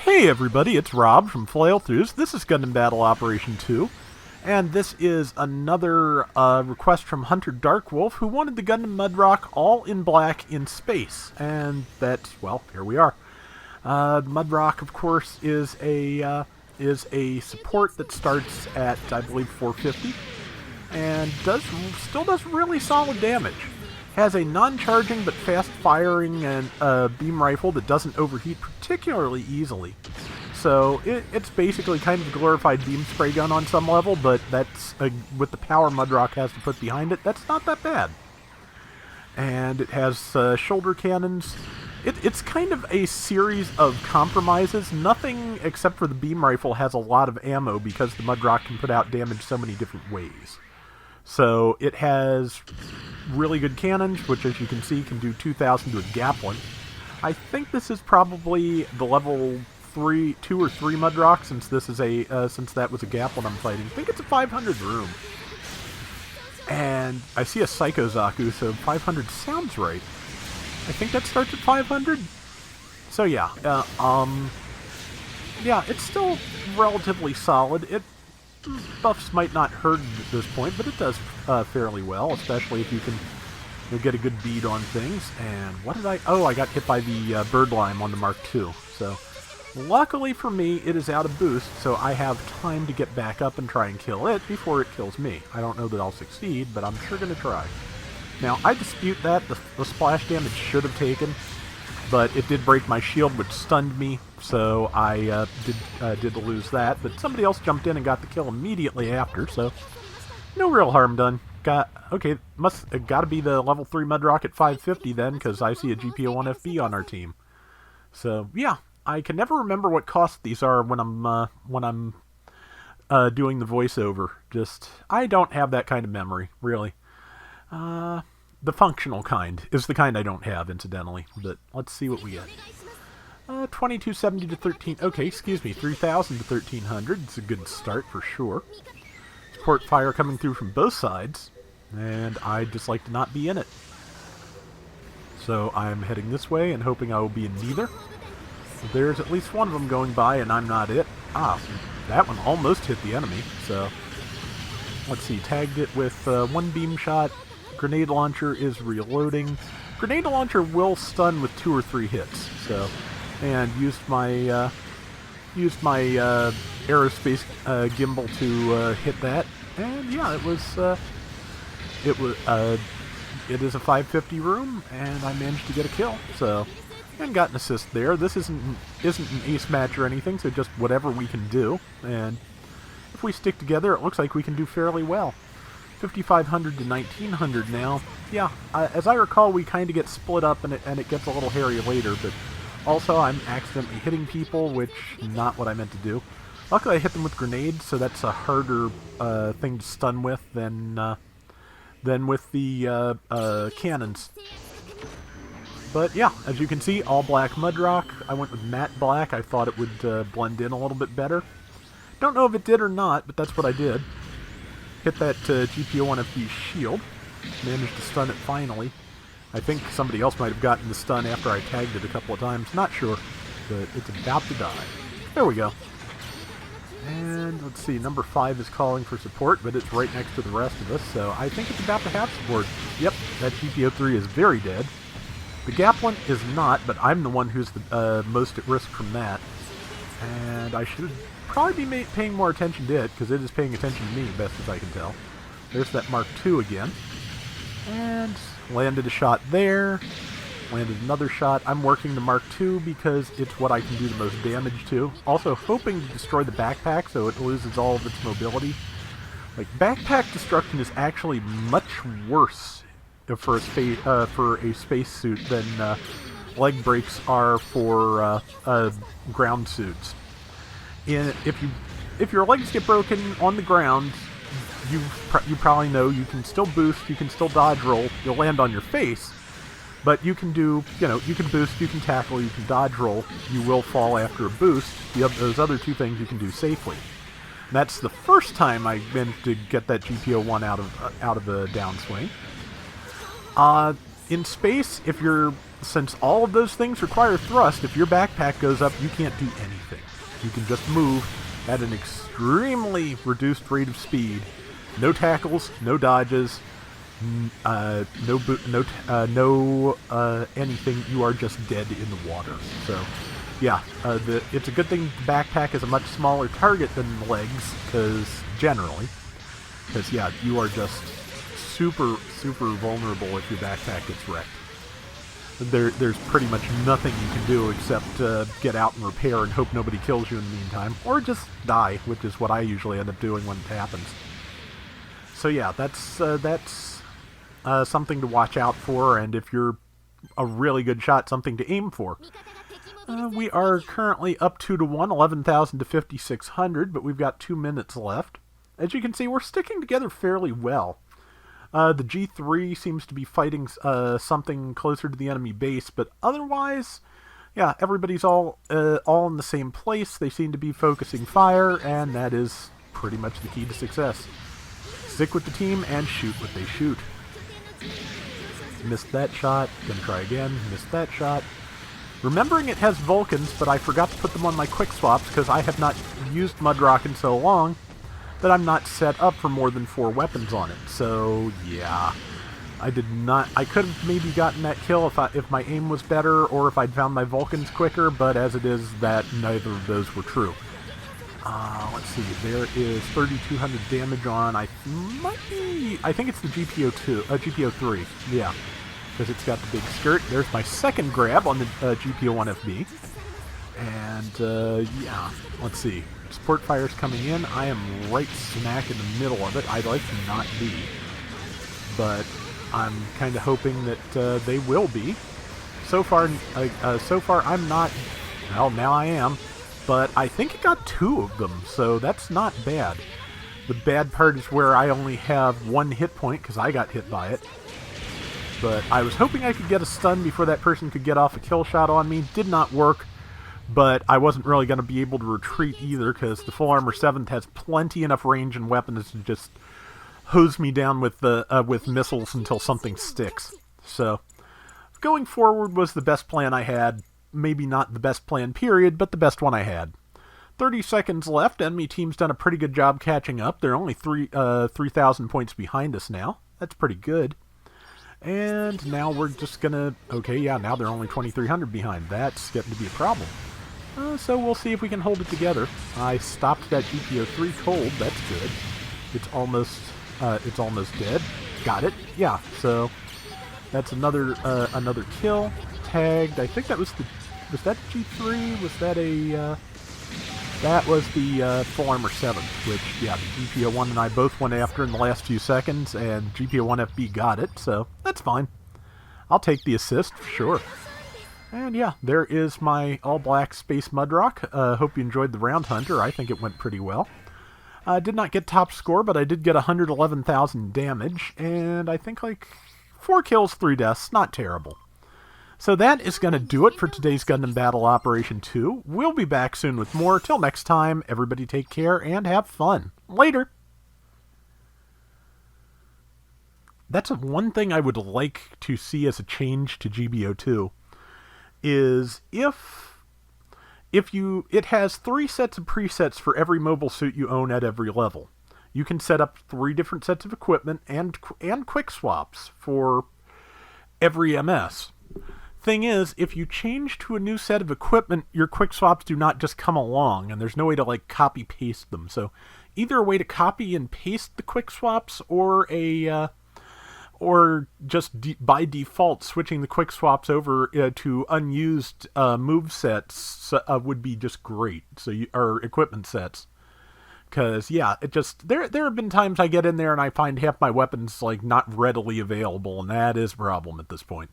Hey everybody, it's Rob from Flailthroughs. This is Gundam Battle Operation 2, and this is another request from Hunter Darkwolf, who wanted the Gundam Mudrock all in black in space. And that's, well, here we are. Mudrock, of course, is a support that starts at, I believe, 450, and still does really solid damage. Has a non-charging but fast-firing and beam rifle that doesn't overheat particularly easily. So it's basically kind of a glorified beam spray gun on some level, but that's with the power Mudrock has to put behind it, that's not that bad. And it has shoulder cannons. It's kind of a series of compromises. Nothing except for the beam rifle has a lot of ammo because the Mudrock can put out damage so many different ways. So it has really good cannons, which, as you can see, can do 2,000 to a Gaplin. I think this is probably the level 2 or 3 Mudrock, since this is since that was a Gaplin I'm fighting. I think it's a 500 room, and I see a Psycho Zaku, so 500 sounds right. I think that starts at 500. So yeah, yeah, it's still relatively solid. Buffs might not hurt at this point, but it does fairly well, especially if you can get a good bead on things. And what did I... Oh, I got hit by the bird lime on the Mark II. So, luckily for me, it is out of boost, so I have time to get back up and try and kill it before it kills me. I don't know that I'll succeed, but I'm sure going to try. Now, I dispute that. The splash damage should have taken, but it did break my shield, which stunned me, so I did lose that. But somebody else jumped in and got the kill immediately after, so no real harm done. Okay, got to be the level 3 Mudrock at 550 then, because I see a GPO-1FB on our team. So yeah, I can never remember what cost these are when I'm doing the voiceover. I don't have that kind of memory, really. The functional kind is the kind I don't have, incidentally. But let's see what we get. 2270 to 13. Okay, excuse me, 3000 to 1300. It's a good start for sure. Support fire coming through from both sides, and I'd just like to not be in it. So I'm heading this way and hoping I will be in neither. There's at least one of them going by, and I'm not it. Ah, that one almost hit the enemy. So let's see, tagged it with one beam shot. Grenade launcher is reloading. Grenade launcher will stun with 2 or 3 hits. So, and used my aerospace gimbal to hit that, and yeah, it is a 550 room, and I managed to get a kill. So, and got an assist there. This isn't an ace match or anything, so just whatever we can do, and if we stick together, it looks like we can do fairly well. 5,500 to 1,900 now. Yeah, as I recall, we kind of get split up, and it gets a little hairy later, but also I'm accidentally hitting people, which not what I meant to do. Luckily, I hit them with grenades, so that's a harder thing to stun with than with the cannons. But yeah, as you can see, all black Mudrock. I went with matte black. I thought it would blend in a little bit better. Don't know if it did or not, but that's what I did. Hit that GPO-1FB shield. Managed to stun it finally. I think somebody else might have gotten the stun after I tagged it a couple of times. Not sure, but it's about to die. There we go. And let's see, number 5 is calling for support, but it's right next to the rest of us, so I think it's about to have support. Yep, that GPO-3 is very dead. The Gaplin is not, but I'm the one who's the most at risk from that. And I should probably be paying more attention to it, because it is paying attention to me, best as I can tell. There's that Mark II again. And landed a shot there. Landed another shot. I'm working the Mark II because it's what I can do the most damage to. Also hoping to destroy the backpack so it loses all of its mobility. Like, backpack destruction is actually much worse for a spacesuit than leg breaks are for ground suits. If your legs get broken on the ground, you probably know you can still boost, you can still dodge roll, you'll land on your face, but you can do, you can boost, you can tackle, you can dodge roll, you will fall after a boost. Those other 2 things you can do safely. And that's the first time I managed to get that GPO-1 out of the downswing. In space, if you're since all of those things require thrust, if your backpack goes up, you can't do anything. You can just move at an extremely reduced rate of speed. No tackles, no dodges, no anything. You are just dead in the water. So, yeah, it's a good thing the backpack is a much smaller target than the legs, because yeah, you are just super vulnerable if your backpack gets wrecked. There's pretty much nothing you can do except get out and repair and hope nobody kills you in the meantime, or just die, which is what I usually end up doing when it happens. So yeah, that's something to watch out for, and if you're a really good shot, something to aim for. We are currently up 2-1, 11,000 to 5,600, but we've got 2 minutes left. As you can see, we're sticking together fairly well. The G3 seems to be fighting something closer to the enemy base, but otherwise, yeah, everybody's all in the same place. They seem to be focusing fire, and that is pretty much the key to success. Stick with the team and shoot what they shoot. Missed that shot, gonna try again, missed that shot. Remembering it has Vulcans, but I forgot to put them on my quick swaps because I have not used Mudrock in so long that I'm not set up for more than 4 weapons on it. So, yeah. I could have maybe gotten that kill if my aim was better or if I'd found my Vulcans quicker, but as it is, that neither of those were true. Let's see, there is 3,200 damage on, I think it's the GPO3, yeah, because it's got the big skirt. There's my second grab on the GPO-1FB, and, yeah, let's see. Support fire's coming in. I am right smack in the middle of it. I'd like to not be, but I'm kind of hoping that they will be. So far I'm not. Well, now I am, but I think it got 2 of them, so that's not bad. The bad part is where I only have 1 hit point because I got hit by it. But I was hoping I could get a stun before that person could get off a kill shot on me. Did not work. But I wasn't really going to be able to retreat either because the Full Armor 7th has plenty enough range and weapons to just hose me down with missiles until something sticks. So, going forward was the best plan I had. Maybe not the best plan, period, but the best one I had. 30 seconds left. Enemy team's done a pretty good job catching up. They're only 3,000 points behind us now. That's pretty good. And now we're just going to... Okay, yeah, now they're only 2,300 behind. That's getting to be a problem. So we'll see if we can hold it together. I stopped that GPO3 cold. That's good. It's almost dead. Got it. Yeah. So that's another kill. Tagged. I think that was that G3? Was that a? That was the Full Armor 7, which yeah, the GPO1 and I both went after in the last few seconds, and GPO1FB got it. So that's fine. I'll take the assist for sure. And yeah, there is my all-black Space Mudrock. Hope you enjoyed the Round Hunter. I think it went pretty well. I did not get top score, but I did get 111,000 damage, and I think like 4 kills, 3 deaths. Not terrible. So that is going to do it for today's Gundam Battle Operation 2. We'll be back soon with more. Till next time, everybody take care and have fun. Later! That's one thing I would like to see as a change to GBO2. Is it has 3 sets of presets for every mobile suit you own at every level. You can set up 3 different sets of equipment and quick swaps for every MS. Thing is, if you change to a new set of equipment, your quick swaps do not just come along, and there's no way to like copy paste them. So either a way to copy and paste the quick swaps or just by default switching the quick swaps over to unused move sets would be just great. So or equipment sets, because yeah, it just there have been times I get in there and I find half my weapons like not readily available, and that is a problem at this point.